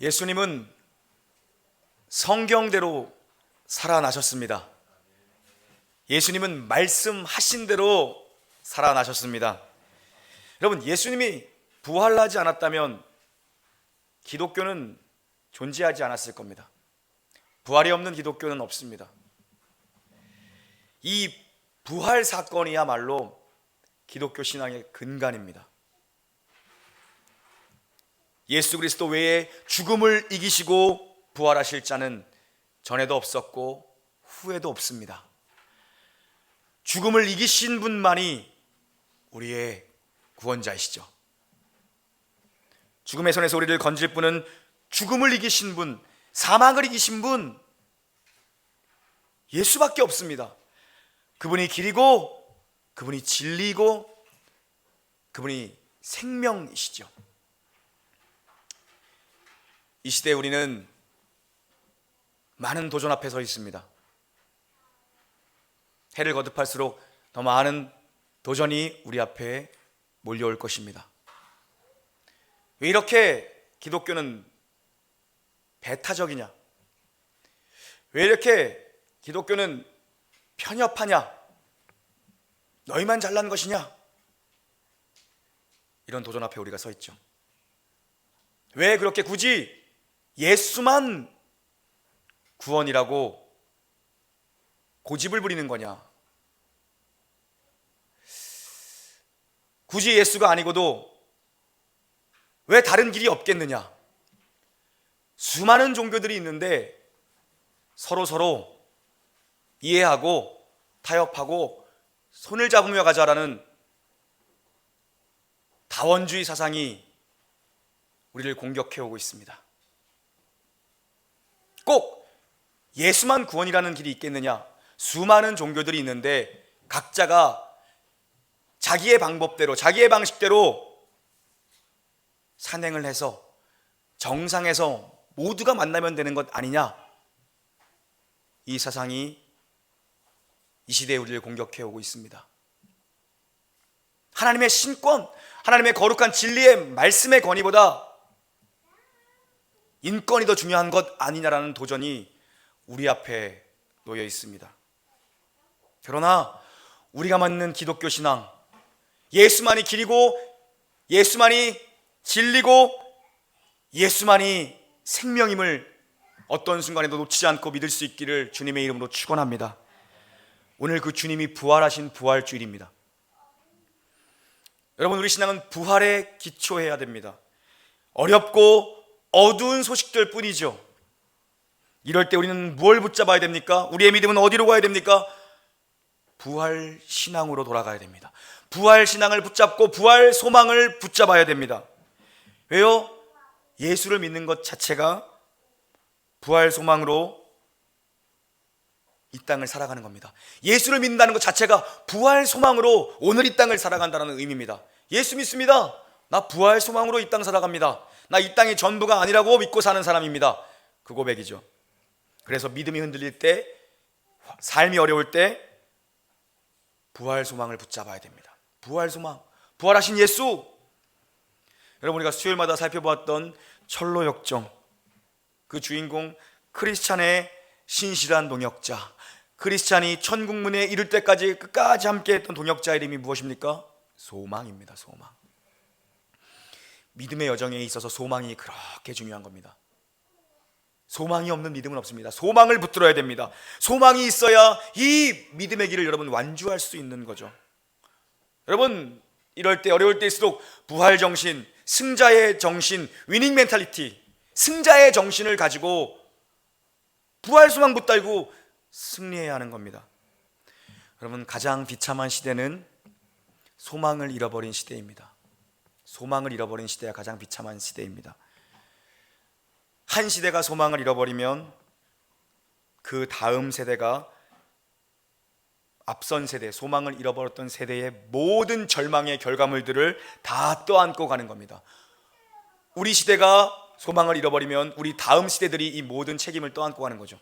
예수님은 성경대로 살아나셨습니다. 예수님은 말씀하신 대로 살아나셨습니다. 여러분, 예수님이 부활하지 않았다면 기독교는 존재하지 않았을 겁니다. 부활이 없는 기독교는 없습니다. 이 부활 사건이야말로 기독교 신앙의 근간입니다. 예수 그리스도 외에 죽음을 이기시고 부활하실 자는 전에도 없었고 후에도 없습니다. 죽음을 이기신 분만이 우리의 구원자이시죠. 죽음의 손에서 우리를 건질 분은 죽음을 이기신 분, 사망을 이기신 분, 예수밖에 없습니다. 그분이 길이고, 그분이 진리고, 그분이 생명이시죠. 이 시대에 우리는 많은 도전 앞에 서 있습니다. 해를 거듭할수록 더 많은 도전이 우리 앞에 몰려올 것입니다. 왜 이렇게 기독교는 배타적이냐? 왜 이렇게 기독교는 편협하냐? 너희만 잘난 것이냐? 이런 도전 앞에 우리가 서 있죠. 왜 그렇게 굳이 예수만 구원이라고 고집을 부리는 거냐? 굳이 예수가 아니고도 왜 다른 길이 없겠느냐? 수많은 종교들이 있는데 서로 이해하고 타협하고 손을 잡으며 가자라는 다원주의 사상이 우리를 공격해오고 있습니다. 꼭 예수만 구원이라는 길이 있겠느냐? 수많은 종교들이 있는데 각자가 자기의 방법대로, 자기의 방식대로 산행을 해서 정상에서 모두가 만나면 되는 것 아니냐? 이 사상이 이 시대에 우리를 공격해오고 있습니다. 하나님의 신권, 하나님의 거룩한 진리의 말씀의 권위보다 인권이 더 중요한 것 아니냐라는 도전이 우리 앞에 놓여 있습니다. 그러나 우리가 맞는 기독교 신앙, 예수만이 길이고 예수만이 진리고 예수만이 생명임을 어떤 순간에도 놓치지 않고 믿을 수 있기를 주님의 이름으로 축원합니다. 오늘 그 주님이 부활하신 부활주일입니다. 여러분, 우리 신앙은 부활에 기초해야 됩니다. 어렵고 어두운 소식들 뿐이죠. 이럴 때 우리는 뭘 붙잡아야 됩니까? 우리의 믿음은 어디로 가야 됩니까? 부활 신앙으로 돌아가야 됩니다. 부활 신앙을 붙잡고 부활 소망을 붙잡아야 됩니다. 왜요? 예수를 믿는 것 자체가 부활 소망으로 이 땅을 살아가는 겁니다. 예수를 믿는다는 것 자체가 부활 소망으로 오늘 이 땅을 살아간다는 의미입니다. 예수 믿습니다. 나 부활 소망으로 이 땅 살아갑니다. 나 이 땅이 전부가 아니라고 믿고 사는 사람입니다. 그 고백이죠. 그래서 믿음이 흔들릴 때, 삶이 어려울 때 부활 소망을 붙잡아야 됩니다. 부활 소망, 부활하신 예수. 여러분, 우리가 수요일마다 살펴보았던 철로 역정, 그 주인공 크리스찬의 신실한 동역자, 크리스찬이 천국문에 이를 때까지 끝까지 함께했던 동역자 이름이 무엇입니까? 소망입니다. 소망. 믿음의 여정에 있어서 소망이 그렇게 중요한 겁니다. 소망이 없는 믿음은 없습니다. 소망을 붙들어야 됩니다. 소망이 있어야 이 믿음의 길을 여러분 완주할 수 있는 거죠. 여러분, 이럴 때 어려울 때일수록 부활 정신, 승자의 정신, 위닝 멘탈리티, 승자의 정신을 가지고 부활 소망 붙들고 승리해야 하는 겁니다. 여러분, 가장 비참한 시대는 소망을 잃어버린 시대입니다. 소망을 잃어버린 시대가 가장 비참한 시대입니다. 한 시대가 소망을 잃어버리면 그 다음 세대가 앞선 세대, 소망을 잃어버렸던 세대의 모든 절망의 결과물들을 다 떠안고 가는 겁니다. 우리 시대가 소망을 잃어버리면 우리 다음 시대들이 이 모든 책임을 떠안고 가는 거죠.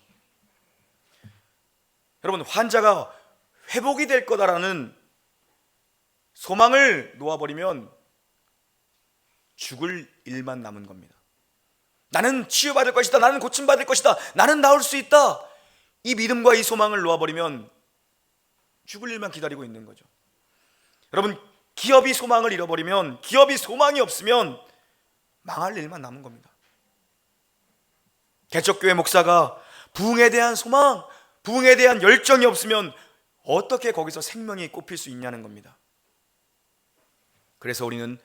여러분, 환자가 회복이 될 거다라는 소망을 놓아버리면 죽을 일만 남은 겁니다. 나는 치유받을 것이다. 나는 고침받을 것이다. 나는 나올 수 있다. 이 믿음과 이 소망을 놓아버리면 죽을 일만 기다리고 있는 거죠. 여러분, 기업이 소망을 잃어버리면, 기업이 소망이 없으면 망할 일만 남은 겁니다. 개척교회 목사가 부흥에 대한 소망, 부흥에 대한 열정이 없으면 어떻게 거기서 생명이 꼽힐 수 있냐는 겁니다. 그래서 우리는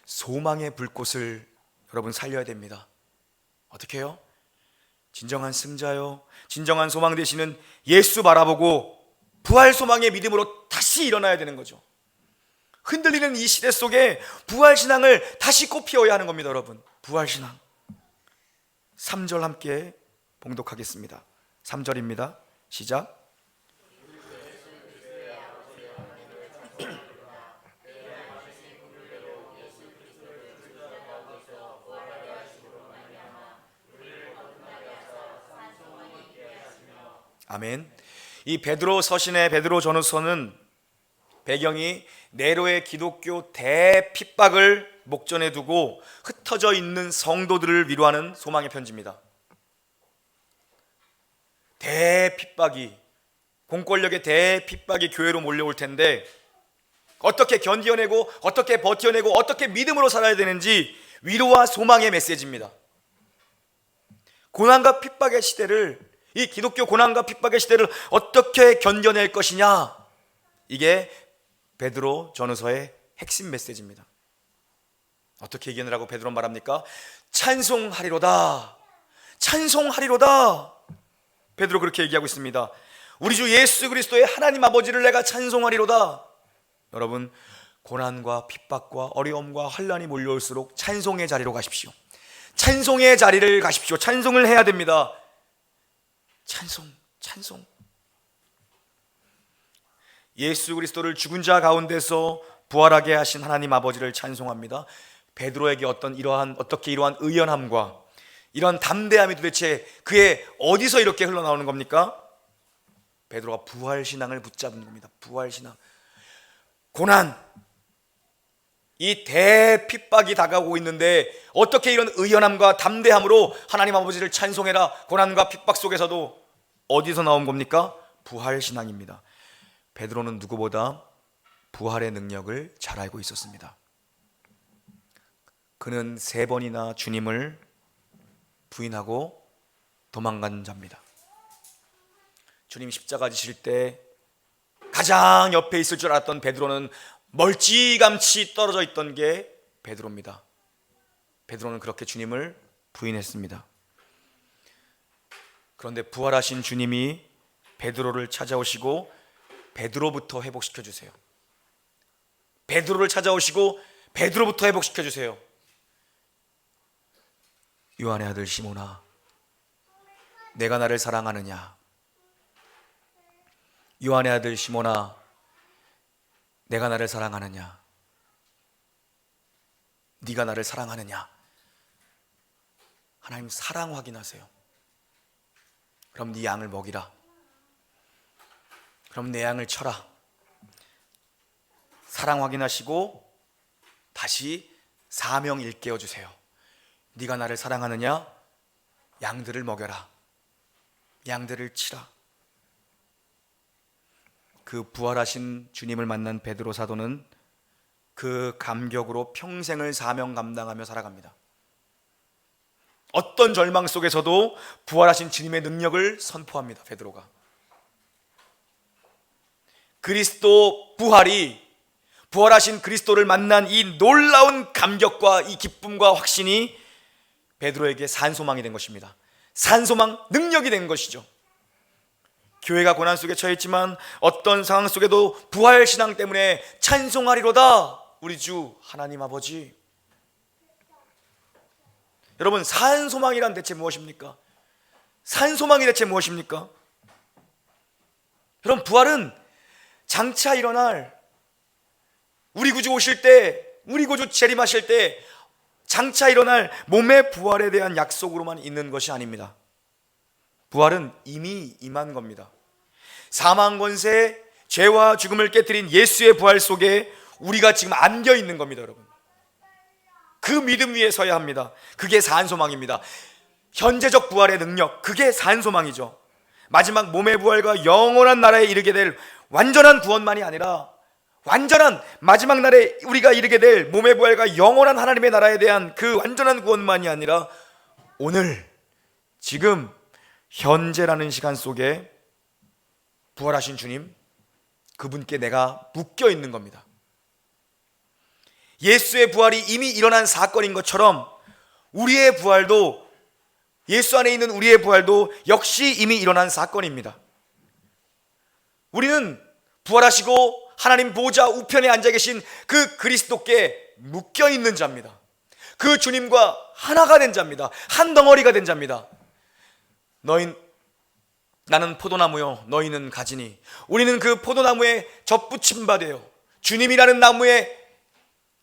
소망의 불꽃을 여러분 살려야 됩니다. 어떻게 해요? 진정한 승자요, 진정한 소망 되시는 예수 바라보고 부활 소망의 믿음으로 다시 일어나야 되는 거죠. 흔들리는 이 시대 속에 부활신앙을 다시 꽃피워야 하는 겁니다. 여러분, 부활신앙 3절 함께 봉독하겠습니다. 3절입니다. 시작. 아멘. 이 베드로 서신의 베드로 전후서는 배경이 네로의 기독교 대핍박을 목전에 두고 흩어져 있는 성도들을 위로하는 소망의 편지입니다. 대핍박이, 공권력의 대핍박이 교회로 몰려올 텐데 어떻게 견뎌내고 어떻게 버텨내고 어떻게 믿음으로 살아야 되는지 위로와 소망의 메시지입니다. 고난과 핍박의 시대를, 이 기독교 고난과 핍박의 시대를 어떻게 견뎌낼 것이냐, 이게 베드로 전후서의 핵심 메시지입니다. 어떻게 이겨내라고 베드로 말합니까? 찬송하리로다, 찬송하리로다. 베드로 그렇게 얘기하고 있습니다. 우리 주 예수 그리스도의 하나님 아버지를 내가 찬송하리로다. 여러분, 고난과 핍박과 어려움과 환난이 몰려올수록 찬송의 자리로 가십시오. 찬송의 자리를 가십시오. 찬송을 해야 됩니다. 찬송, 찬송. 예수 그리스도를 죽은 자 가운데서 부활하게 하신 하나님 아버지를 찬송합니다. 베드로에게 어떻게 이러한 의연함과 이런 담대함이 도대체 그의 어디서 이렇게 흘러나오는 겁니까? 베드로가 부활신앙을 붙잡은 겁니다. 부활신앙. 고난, 이 대핍박이 다가오고 있는데 어떻게 이런 의연함과 담대함으로 하나님 아버지를 찬송해라. 고난과 핍박 속에서도 어디서 나온 겁니까? 부활신앙입니다. 베드로는 누구보다 부활의 능력을 잘 알고 있었습니다. 그는 3번이나 주님을 부인하고 도망간 자입니다. 주님 십자가 지실 때 가장 옆에 있을 줄 알았던 베드로는 멀찌감치 떨어져 있던 게 베드로입니다. 베드로는 그렇게 주님을 부인했습니다. 그런데 부활하신 주님이 베드로를 찾아오시고 베드로부터 회복시켜 주세요. 베드로를 찾아오시고 베드로부터 회복시켜 주세요. 요한의 아들 시몬아, 내가 나를 사랑하느냐? 요한의 아들 시몬아, 내가 나를 사랑하느냐? 네가 나를 사랑하느냐? 하나님 사랑 확인하세요. 그럼 네 양을 먹이라. 그럼 내 양을 쳐라. 사랑 확인하시고 다시 사명 일깨워 주세요. 네가 나를 사랑하느냐? 양들을 먹여라. 양들을 치라. 그 부활하신 주님을 만난 베드로 사도는 그 감격으로 평생을 사명 감당하며 살아갑니다. 어떤 절망 속에서도 부활하신 주님의 능력을 선포합니다. 베드로가. 그리스도 부활이, 부활하신 그리스도를 만난 이 놀라운 감격과 이 기쁨과 확신이 베드로에게 산소망이 된 것입니다. 산소망, 능력이 된 것이죠. 교회가 고난 속에 처했지만 어떤 상황 속에도 부활신앙 때문에 찬송하리로다. 우리 주 하나님 아버지. 여러분, 산소망이란 대체 무엇입니까? 산소망이 대체 무엇입니까? 여러분, 부활은 장차 일어날, 우리 구주 오실 때, 우리 구주 재림하실 때 장차 일어날 몸의 부활에 대한 약속으로만 있는 것이 아닙니다. 부활은 이미 임한 겁니다. 사망 권세, 죄와 죽음을 깨뜨린 예수의 부활 속에 우리가 지금 안겨 있는 겁니다. 여러분, 그 믿음 위에 서야 합니다. 그게 산소망입니다. 현재적 부활의 능력, 그게 산소망이죠. 마지막 몸의 부활과 영원한 나라에 이르게 될 완전한 구원만이 아니라 완전한 마지막 날에 우리가 이르게 될 몸의 부활과 영원한 하나님의 나라에 대한 그 완전한 구원만이 아니라 오늘 지금 현재라는 시간 속에 부활하신 주님, 그분께 내가 묶여 있는 겁니다. 예수의 부활이 이미 일어난 사건인 것처럼 우리의 부활도, 예수 안에 있는 우리의 부활도 역시 이미 일어난 사건입니다. 우리는 부활하시고 하나님 보좌 우편에 앉아 계신 그 그리스도께 묶여 있는 자입니다. 그 주님과 하나가 된 자입니다. 한 덩어리가 된 자입니다. 나는 포도나무요 너희는 가지니, 우리는 그 포도나무에 접붙임 바 되어 주님이라는 나무에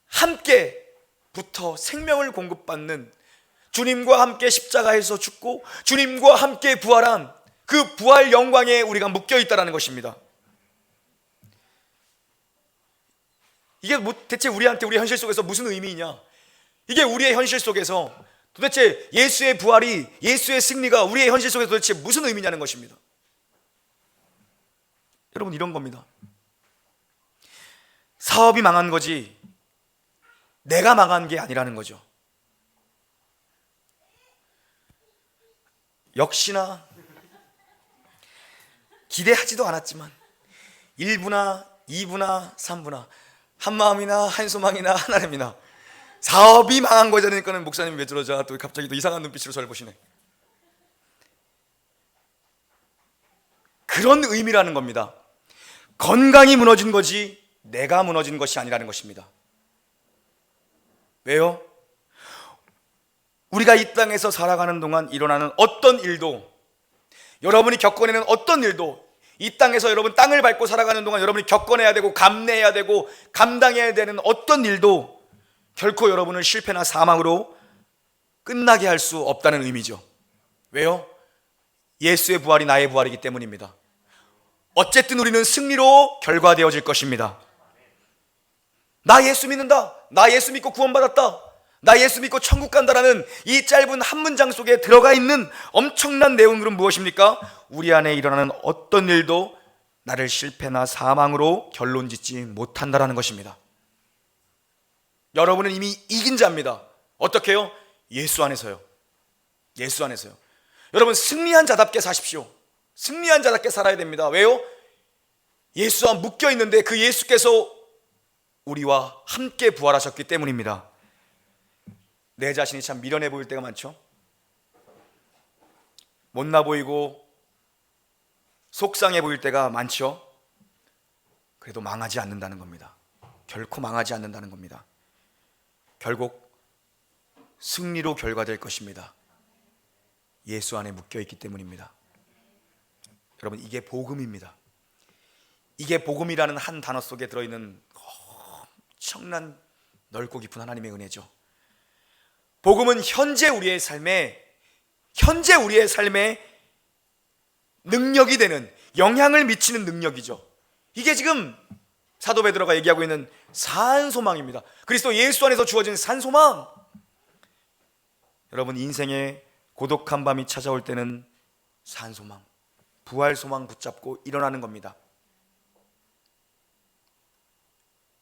함께 붙어 생명을 공급받는, 주님과 함께 십자가에서 죽고 주님과 함께 부활한 그 부활 영광에 우리가 묶여 있다는 것입니다. 이게 대체 우리한테 우리 현실 속에서 무슨 의미이냐? 이게 우리의 현실 속에서 도대체 예수의 부활이, 예수의 승리가 우리의 현실 속에서 도대체 무슨 의미냐는 것입니다. 여러분, 이런 겁니다. 사업이 망한 거지 내가 망한 게 아니라는 거죠. 역시나 기대하지도 않았지만 1부나 2부나 3부나 한마음이나 한소망이나 하나님이나 사업이 망한 거잖아니까는 목사님 왜 저러자 또 갑자기 또 이상한 눈빛으로 저를 보시네. 그런 의미라는 겁니다. 건강이 무너진 거지 내가 무너진 것이 아니라는 것입니다. 왜요? 우리가 이 땅에서 살아가는 동안 일어나는 어떤 일도, 여러분이 겪어내는 어떤 일도, 이 땅에서 여러분 땅을 밟고 살아가는 동안 여러분이 겪어내야 되고 감내해야 되고 감당해야 되는 어떤 일도 결코 여러분을 실패나 사망으로 끝나게 할 수 없다는 의미죠. 왜요? 예수의 부활이 나의 부활이기 때문입니다. 어쨌든 우리는 승리로 결과되어질 것입니다. 나 예수 믿는다, 나 예수 믿고 구원받았다, 나 예수 믿고 천국 간다라는 이 짧은 한 문장 속에 들어가 있는 엄청난 내용들은 무엇입니까? 우리 안에 일어나는 어떤 일도 나를 실패나 사망으로 결론 짓지 못한다라는 것입니다. 여러분은 이미 이긴 자입니다. 어떻게 해요? 예수 안에서요. 예수 안에서요. 여러분, 승리한 자답게 사십시오. 승리한 자답게 살아야 됩니다. 왜요? 예수와 묶여 있는데 그 예수께서 우리와 함께 부활하셨기 때문입니다. 내 자신이 참 미련해 보일 때가 많죠. 못나 보이고 속상해 보일 때가 많죠. 그래도 망하지 않는다는 겁니다. 결코 망하지 않는다는 겁니다. 결국 승리로 결과될 것입니다. 예수 안에 묶여 있기 때문입니다. 여러분, 이게 복음입니다. 이게 복음이라는 한 단어 속에 들어있는 엄청난 넓고 깊은 하나님의 은혜죠. 복음은 현재 우리의 삶에 능력이 되는, 영향을 미치는 능력이죠. 이게 지금 사도 베드로가 얘기하고 있는 산소망입니다. 그리스도 예수 안에서 주어진 산소망. 여러분, 인생에 고독한 밤이 찾아올 때는 산소망, 부활소망 붙잡고 일어나는 겁니다.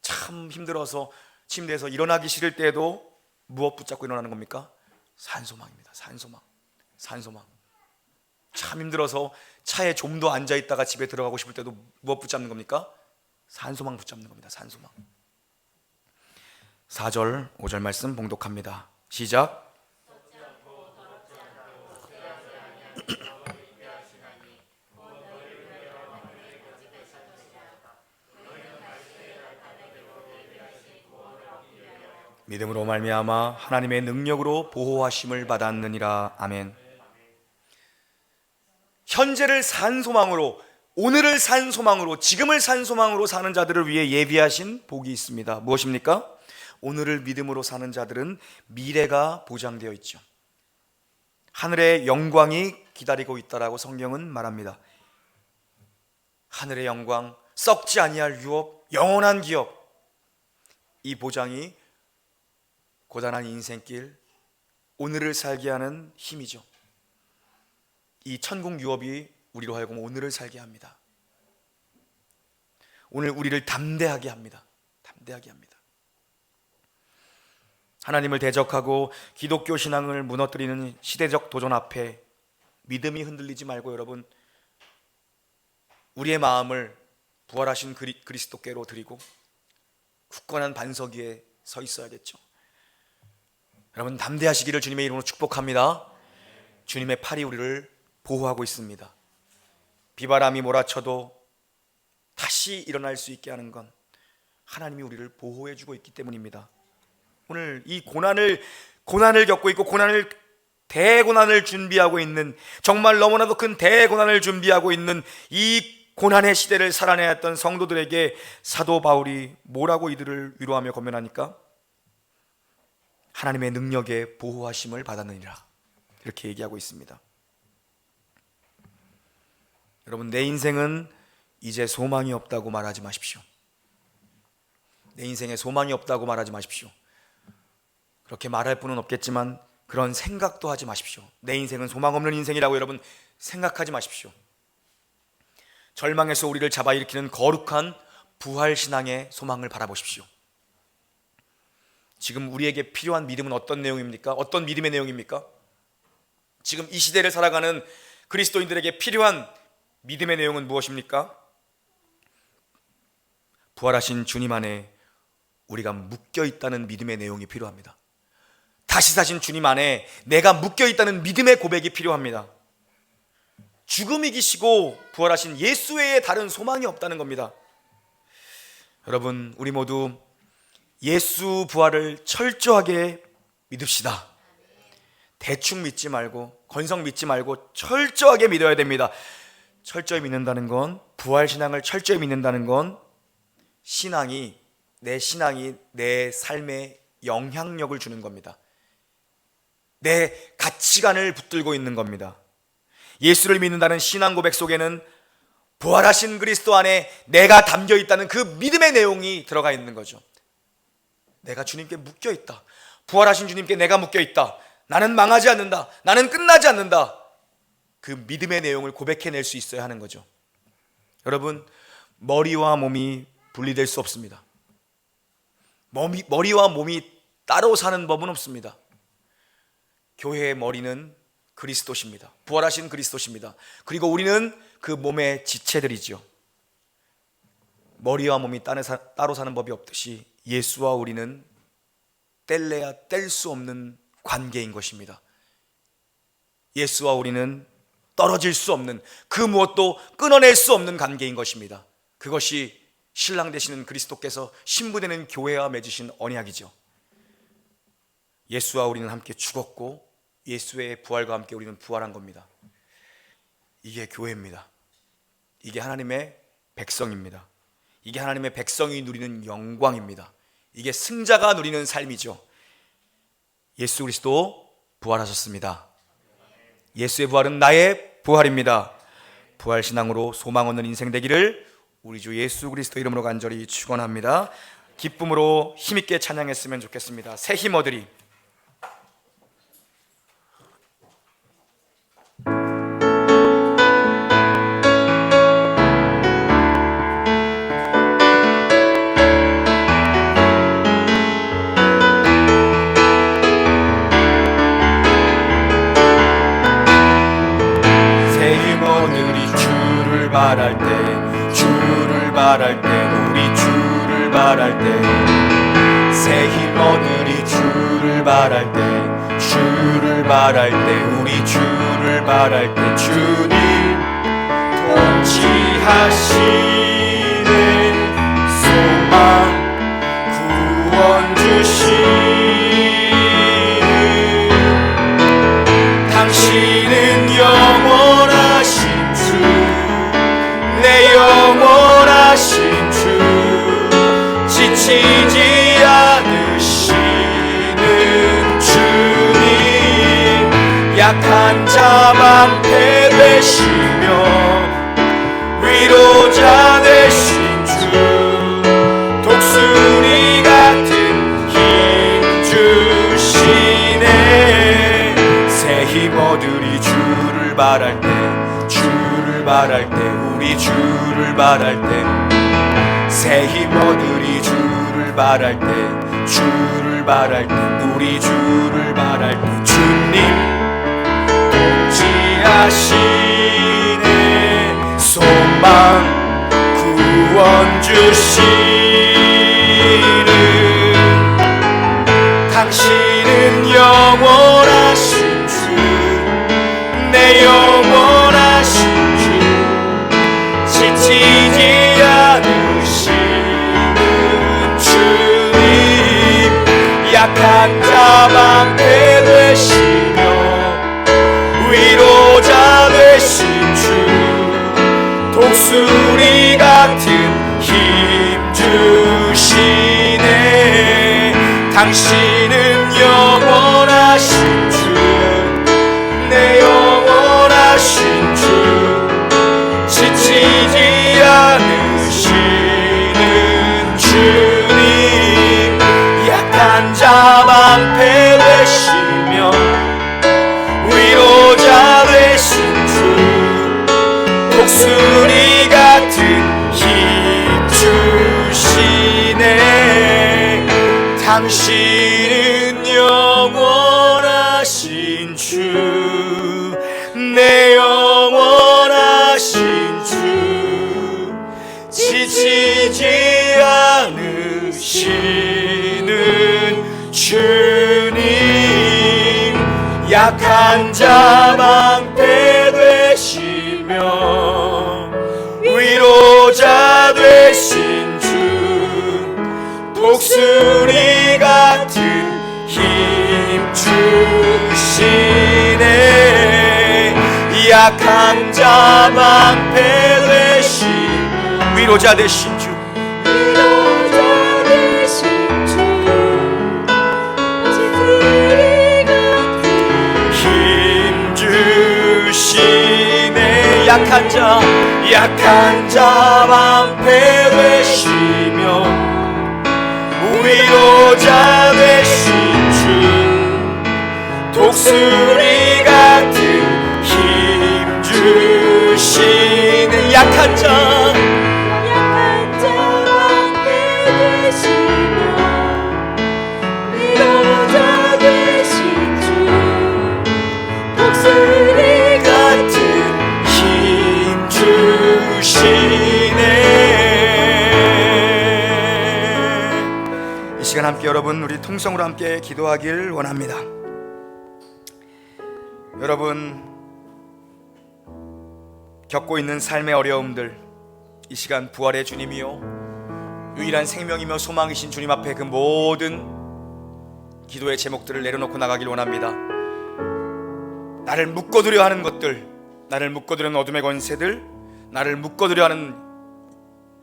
참 힘들어서 침대에서 일어나기 싫을 때에도 무엇 붙잡고 일어나는 겁니까? 산소망입니다. 산소망. 참 힘들어서 차에 좀 더 앉아있다가 집에 들어가고 싶을 때도 무엇 붙잡는 겁니까? 산소망 붙잡는 겁니다. 산소망. 4절 5절 말씀 봉독합니다. 시작. 믿음으로 말미암아 하나님의 능력으로 보호하심을 받았느니라. 아멘. 현재를 산 소망으로, 오늘을 산 소망으로, 지금을 산 소망으로 사는 자들을 위해 예비하신 복이 있습니다. 무엇입니까? 오늘을 믿음으로 사는 자들은 미래가 보장되어 있죠. 하늘의 영광이 기다리고 있다라고 성경은 말합니다. 하늘의 영광, 썩지 아니할 유업, 영원한 기업. 이 보장이 고단한 인생길, 오늘을 살게 하는 힘이죠. 이 천국 유업이 우리로 하여금 오늘을 살게 합니다. 오늘 우리를 담대하게 합니다. 담대하게 합니다. 하나님을 대적하고 기독교 신앙을 무너뜨리는 시대적 도전 앞에 믿음이 흔들리지 말고 여러분, 우리의 마음을 부활하신 그리스도께로 드리고 굳건한 반석 위에 서 있어야겠죠. 여러분, 담대하시기를 주님의 이름으로 축복합니다. 주님의 팔이 우리를 보호하고 있습니다. 비바람이 몰아쳐도 다시 일어날 수 있게 하는 건 하나님이 우리를 보호해 주고 있기 때문입니다. 오늘 이 고난을 겪고 있고 대고난을 준비하고 있는, 정말 너무나도 큰 대고난을 준비하고 있는 이 고난의 시대를 살아내야 했던 성도들에게 사도 바울이 뭐라고 이들을 위로하며 권면하니까 하나님의 능력에 보호하심을 받았느니라, 이렇게 얘기하고 있습니다. 여러분, 내 인생은 이제 소망이 없다고 말하지 마십시오. 내 인생에 소망이 없다고 말하지 마십시오. 그렇게 말할 분은 없겠지만 그런 생각도 하지 마십시오. 내 인생은 소망 없는 인생이라고 여러분 생각하지 마십시오. 절망에서 우리를 잡아일으키는 거룩한 부활신앙의 소망을 바라보십시오. 지금 우리에게 필요한 믿음은 어떤 내용입니까? 어떤 믿음의 내용입니까? 지금 이 시대를 살아가는 그리스도인들에게 필요한 믿음의 내용은 무엇입니까? 부활하신 주님 안에 우리가 묶여있다는 믿음의 내용이 필요합니다. 다시 사신 주님 안에 내가 묶여있다는 믿음의 고백이 필요합니다. 죽음이 이기시고 부활하신 예수 외에 다른 소망이 없다는 겁니다. 여러분, 우리 모두 예수 부활을 철저하게 믿읍시다. 대충 믿지 말고, 건성 믿지 말고 철저하게 믿어야 됩니다. 철저히 믿는다는 건, 부활신앙을 철저히 믿는다는 건 내 신앙이 내 삶에 영향력을 주는 겁니다. 내 가치관을 붙들고 있는 겁니다. 예수를 믿는다는 신앙 고백 속에는 부활하신 그리스도 안에 내가 담겨 있다는 그 믿음의 내용이 들어가 있는 거죠. 내가 주님께 묶여 있다. 부활하신 주님께 내가 묶여 있다. 나는 망하지 않는다. 나는 끝나지 않는다. 그 믿음의 내용을 고백해낼 수 있어야 하는 거죠. 여러분, 머리와 몸이 분리될 수 없습니다. 머리와 몸이 따로 사는 법은 없습니다. 교회의 머리는 그리스도십니다. 부활하신 그리스도십니다. 그리고 우리는 그 몸의 지체들이죠. 머리와 몸이 따로 사는 법이 없듯이 예수와 우리는 뗄래야 뗄 수 없는 관계인 것입니다. 예수와 우리는 떨어질 수 없는, 그 무엇도 끊어낼 수 없는 관계인 것입니다. 그것이 신랑 되시는 그리스도께서 신부되는 교회와 맺으신 언약이죠. 예수와 우리는 함께 죽었고 예수의 부활과 함께 우리는 부활한 겁니다. 이게 교회입니다. 이게 하나님의 백성입니다. 이게 하나님의 백성이 누리는 영광입니다. 이게 승자가 누리는 삶이죠. 예수 그리스도 부활하셨습니다. 예수의 부활은 나의 부활입니다. 부활신앙으로 소망 없는 인생 되기를 우리 주 예수 그리스도 이름으로 간절히 축원합니다. 기쁨으로 힘있게 찬양했으면 좋겠습니다. 새 힘 얻으리. 바랄 때, 주를 바랄 때, 우리 주를 바랄 때, 새 힘 얻으리. 주를 바랄 때, 주를 바랄 때, 우리 주를 바랄 때, 주님 통치하시는 소망 구원 주시는 당신은 영원하신 내 영원하신 주, 지치지 않으시는 주님, 약한 자 방패 되시며 위로자 되신 주, 독수리 같은 힘 주시네. 새 힘 얻으리. 주를 바랄 때, 주를 바랄 때 우리 주를 바랄 때 새 힘 얻으리 주를 바랄 때 주를 바랄 때 우리 주를 바랄 때 주님 동지하시네 소망 구원 주시는 당신은 영원하신 주 내 영원하신 주 지치지 않으시는 주님 약한 자 방패 되시며 위로자 되신 주 독수리 같은 힘 주시네 당신은 영원하신 주 내 영원하신 주 지치지 않으시는 주님 약한 자 방패 되시며 위로자 되신 주 독수리 같은 힘 주시네 당신은 영원하신 주 내 영원하신 주 지치지 않으시는 주님 약한 자 방패 되시며 위로자 되신 주 독수리 같은 힘 주시네 약한 자 방패 되신 위로자 되신 주 위로자 되신 주 독수리 같은 힘 주시네 약한 자 방패 되시며 위로자 되신 주 독수리 같은 힘 주시네 약한 자 방패 되시며 위로자 되신 주 독수리 같은 힘 주시네 이 시간 함께 여러분 우리 통성으로 함께 기도하길 원합니다. 여러분 겪고 있는 삶의 어려움들 이 시간 부활의 주님이요 유일한 생명이며 소망이신 주님 앞에 그 모든 기도의 제목들을 내려놓고 나가길 원합니다. 나를 묶어두려 하는 것들, 나를 묶어두려 하는 어둠의 권세들, 나를 묶어두려 하는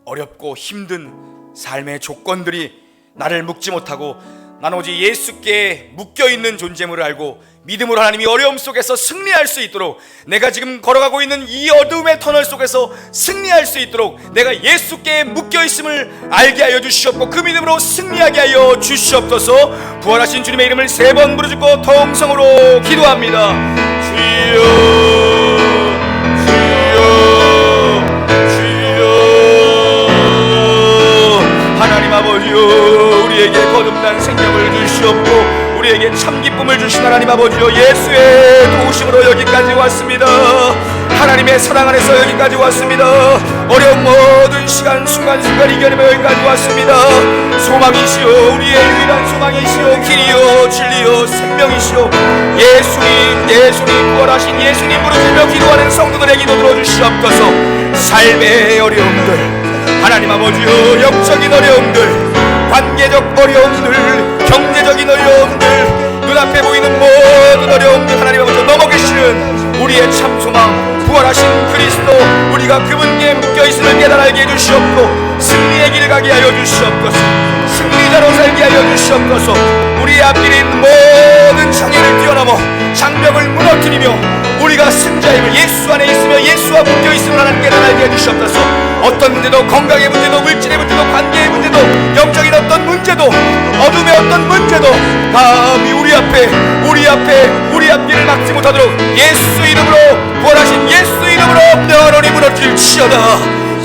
어렵고 힘든 삶의 조건들이 나를 묶지 못하고 나는 오직 예수께 묶여있는 존재물을 알고 믿음으로 하나님이 어려움 속에서 승리할 수 있도록 내가 지금 걸어가고 있는 이 어둠의 터널 속에서 승리할 수 있도록 내가 예수께 묶여있음을 알게 하여 주시옵고 그 믿음으로 승리하게 하여 주시옵소서. 부활하신 주님의 이름을 3번 부르짖고 통성으로 기도합니다. 주여 하나님 아버지요 우리에게 거듭난 생명을 주시옵고 우리에게 참 기쁨을 주신 하나님 아버지요 예수의 도우심으로 여기까지 왔습니다. 하나님의 사랑 안에서 여기까지 왔습니다. 어려운 모든 시간 순간순간 이겨내며 여기까지 왔습니다. 소망이시오 우리의 유일한 소망이시오 길이요 진리요 생명이시오 예수님 부활하신 예수님 부르짖며 기도하는 성도들의 기도 들어주시옵소서. 삶의 어려움들 하나님 아버지요 영적인 어려움들 관계적 어려움들 경제적인 어려움들 눈앞에 보이는 모든 어려움들 하나님 아버지 넘어 계시는 우리의 참 소망 부활하신 그리스도 우리가 그분께 묶여있음을 깨달게 해주시옵고 승리의 길을 가게 하여 주시옵소서. 승리자로 살게 하여 주시옵소서. 우리 앞길에 있는 모든 장애를 뛰어넘어 장벽을 무너뜨리며 우리가 승자임을 예수 안에 있으며 예수와 묶여있음을 하나님 깨달게 해주시옵소서. 어떤 문제도 건강의 문제도 물질의 문제도 관계의 문제도 영적인 어떤 문제 문제도, 어둠의 어떤 문제도 감히 우리 앞길을 막지 못하도록 예수 이름으로, 부활하신 예수 이름으로 영원히 무너질지어다,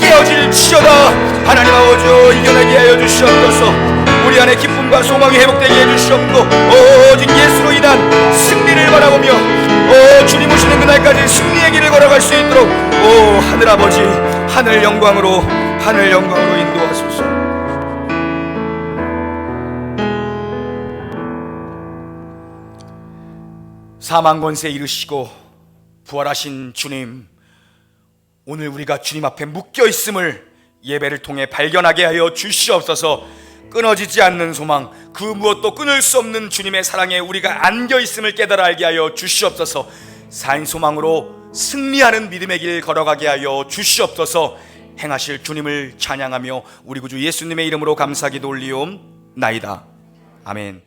깨어질지어다. 하나님 아버지, 이겨내게 하여 주시옵소서. 우리 안에 기쁨과 소망이 회복되게 해주시옵고, 오직 예수로 인한 승리를 바라보며 주님 오시는 그날까지 승리의 길을 걸어갈 수 있도록 하늘 아버지, 하늘 영광으로 인도하소서. 사망 권세 이르시고 부활하신 주님, 오늘 우리가 주님 앞에 묶여 있음을 예배를 통해 발견하게 하여 주시옵소서. 끊어지지 않는 소망, 그 무엇도 끊을 수 없는 주님의 사랑에 우리가 안겨 있음을 깨달아 알게 하여 주시옵소서. 산 소망으로 승리하는 믿음의 길 걸어가게 하여 주시옵소서. 행하실 주님을 찬양하며 우리 구주 예수님의 이름으로 감사기도 올리옵나이다. 아멘.